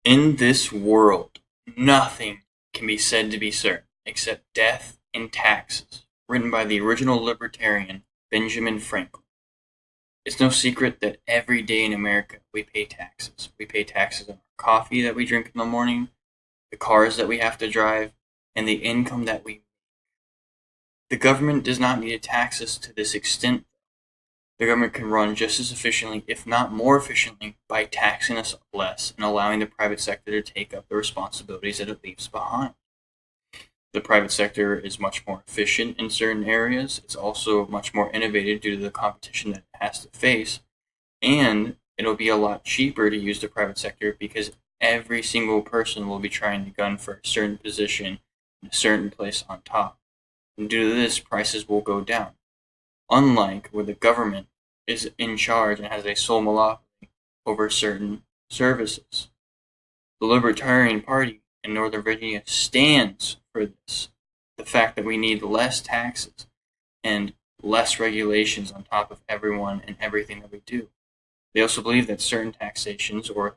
In this world, nothing can be said to be certain except death and taxes, written by the original libertarian Benjamin Franklin. It's no secret that every day in America we pay taxes. We pay taxes on our coffee that we drink in the morning, the cars that we have to drive, and the income that we make. The government does not need to tax us to this extent. The government can run just as efficiently, if not more efficiently, by taxing us less and allowing the private sector to take up the responsibilities that it leaves behind. The private sector is much more efficient in certain areas. It's also much more innovative due to the competition that it has to face. And it'll be a lot cheaper to use the private sector because every single person will be trying to gun for a certain position in a certain place on top. And due to this, prices will go down. Unlike where the government is in charge and has a sole monopoly over certain services. The Libertarian Party in Northern Virginia stands for this. The fact that we need less taxes and less regulations on top of everyone and everything that we do. They also believe that certain taxations or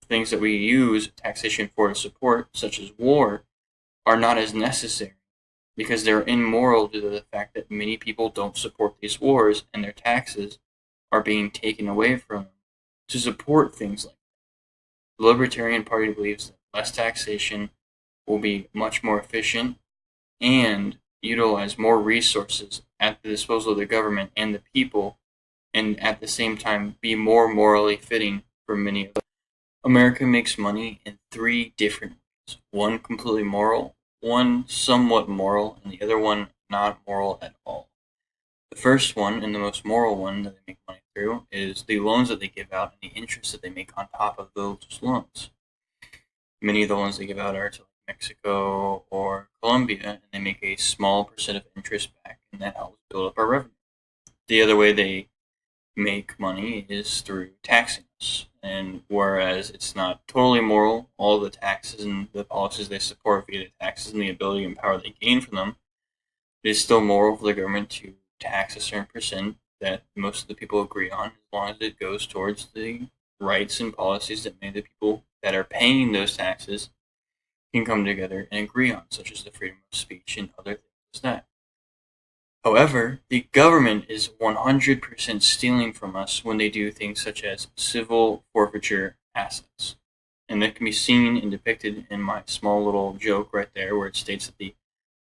things that we use taxation for to support, such as war, are not as necessary because they're immoral due to the fact that many people don't support these wars and their taxes are being taken away from them to support things like that. The Libertarian Party believes that less taxation will be much more efficient and utilize more resources at the disposal of the government and the people, and at the same time be more morally fitting for many of them. America makes money in three different ways. One completely moral, one somewhat moral, and the other one not moral at all. The first one, and the most moral one that they make money through, is the loans that they give out and the interest that they make on top of those loans. Many of the loans they give out are to Mexico or Colombia, and they make a small percent of interest back, and that helps build up our revenue. The other way they make money is through taxing us. And whereas it's not totally moral, all the taxes and the policies they support via the taxes and the ability and power they gain from them, it is still moral for the government to tax a certain percent that most of the people agree on, as long as it goes towards the rights and policies that many of the people that are paying those taxes can come together and agree on, such as the freedom of speech and other things like that. However, the government is 100% stealing from us when they do things such as civil forfeiture assets. And that can be seen and depicted in my small little joke right there, where it states that the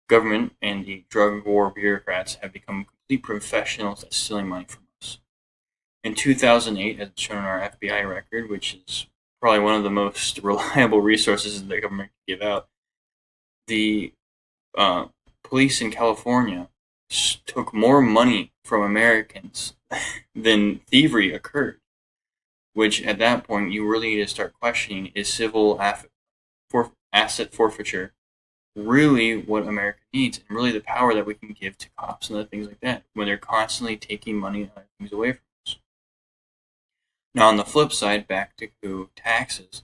government and the drug war bureaucrats have become complete professionals at stealing money from us. In 2008, as shown in our FBI record, which is probably one of the most reliable resources that the government can give out, the police in California took more money from Americans than thievery occurred, which at that point you really need to start questioning, is civil asset forfeiture really what America needs, and really the power that we can give to cops and other things like that when they're constantly taking money and other things away from us. Now on the flip side, back to taxes,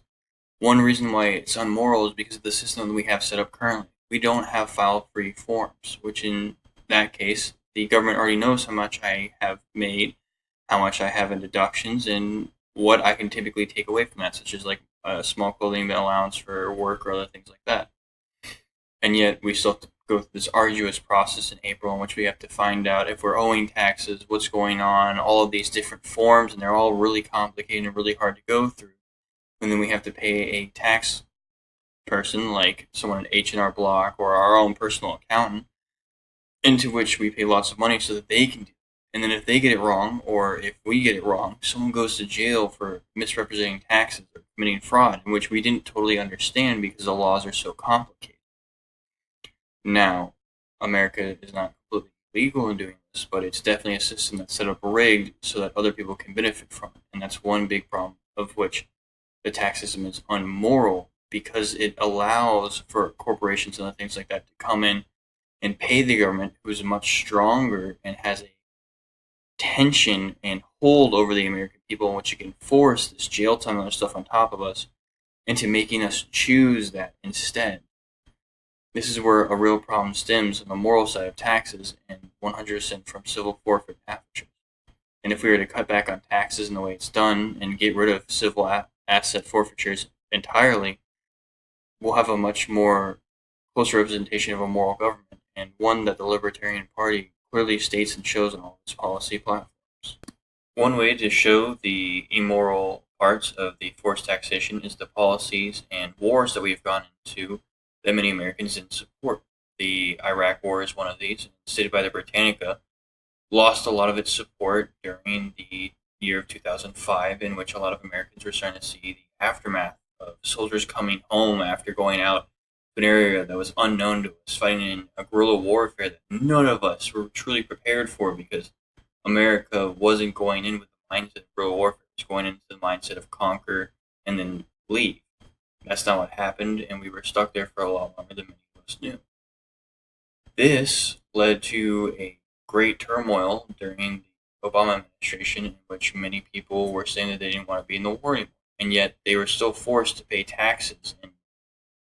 one reason why it's unmoral is because of the system that we have set up currently. We don't have file-free forms, which in that case, the government already knows how much I have made, how much I have in deductions, and what I can typically take away from that, such as like a small clothing allowance for work or other things like that. And yet we still have to go through this arduous process in April in which we have to find out if we're owing taxes, what's going on, all of these different forms, and they're all really complicated and really hard to go through. And then we have to pay a tax person, like someone at H&R Block or our own personal accountant, into which we pay lots of money so that they can do it. And then if they get it wrong, or if we get it wrong, someone goes to jail for misrepresenting taxes or committing fraud, in which we didn't totally understand because the laws are so complicated. Now, America is not completely legal in doing this, but it's definitely a system that's set up rigged so that other people can benefit from it. And that's one big problem, of which the tax system is unmoral, because it allows for corporations and other things like that to come in and pay the government, who is much stronger and has a tension and hold over the American people, in which it can force this jail time and other stuff on top of us into making us choose that instead. This is where a real problem stems on the moral side of taxes, and 100% from civil forfeitures. And if we were to cut back on taxes in the way it's done and get rid of civil asset forfeitures entirely, we'll have a much more close representation of a moral government, and one that the Libertarian Party clearly states and shows on all its policy platforms. One way to show the immoral parts of the forced taxation is the policies and wars that we've gone into that many Americans didn't support. The Iraq War is one of these, stated by the Britannica, lost a lot of its support during the year of 2005, in which a lot of Americans were starting to see the aftermath of soldiers coming home after going out to an area that was unknown to us, fighting in a guerrilla warfare that none of us were truly prepared for, because America wasn't going in with the mindset of guerrilla warfare. It was going into the mindset of conquer and then leave. That's not what happened, and we were stuck there for a lot longer than many of us knew. This led to a great turmoil during the Obama administration, in which many people were saying that they didn't want to be in the war anymore, and yet they were still forced to pay taxes and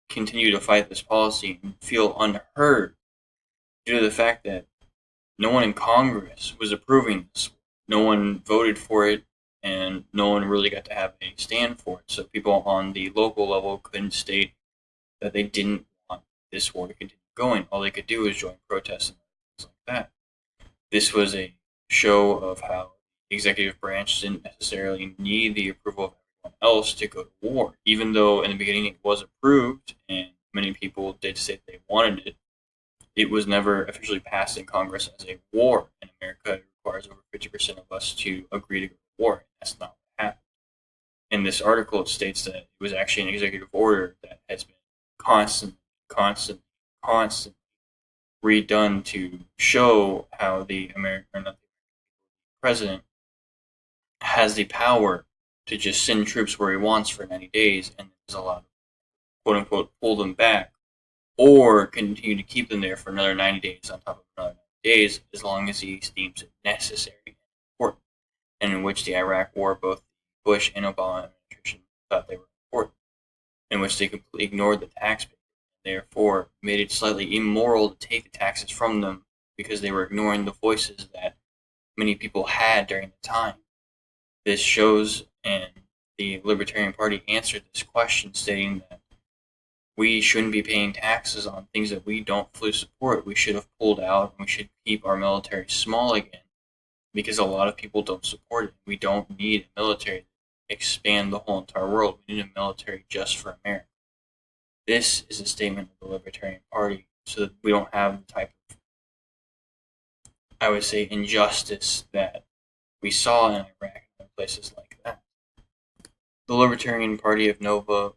continue to fight this policy and feel unheard due to the fact that no one in Congress was approving this. No one voted for it, and no one really got to have a stand for it. So people on the local level couldn't state that they didn't want this war to continue going. All they could do was join protests and things like that. This was a show of how the executive branch didn't necessarily need the approval of everyone else to go to war, even though in the beginning it was approved and many people did say they wanted it. It was never officially passed in Congress as a war. In America, it requires over 50% of us to agree to go to war. That's not what happened. In this article, it states that it was actually an executive order that has been constantly redone to show how the president has the power to just send troops where he wants for 90 days and is allowed to, quote unquote, pull them back, or continue to keep them there for another 90 days on top of another 90 days, as long as he deems it necessary and important, and in which the Iraq War, both Bush and Obama administration thought they were important, in which they completely ignored the taxpayer, and therefore made it slightly immoral to take the taxes from them because they were ignoring the voices that many people had during the time. This shows, and the Libertarian Party answered this question, stating that we shouldn't be paying taxes on things that we don't fully support. We should have pulled out, and we should keep our military small again, because a lot of people don't support it. We don't need a military to expand the whole entire world. We need a military just for America. This is a statement of the Libertarian Party, so that we don't have the type of, I would say, injustice that we saw in Iraq and other places like that. The Libertarian Party of Nova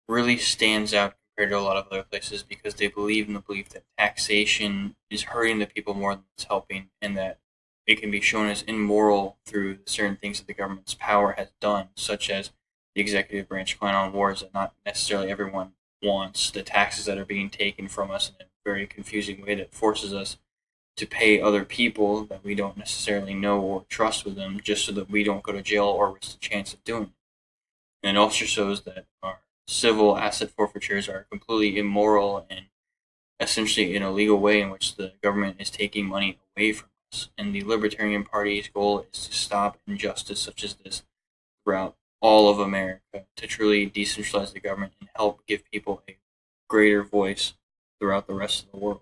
really stands out compared to a lot of other places because they believe in the belief that taxation is hurting the people more than it's helping, and that it can be shown as immoral through certain things that the government's power has done, such as the executive branch plan on wars that not necessarily everyone wants, the taxes that are being taken from us in a very confusing way that forces us to pay other people that we don't necessarily know or trust with them, just so that we don't go to jail or risk the chance of doing it. And it also shows that our civil asset forfeitures are completely immoral and essentially an illegal way in which the government is taking money away from us. And the Libertarian Party's goal is to stop injustice such as this throughout all of America, to truly decentralize the government and help give people a greater voice throughout the rest of the world.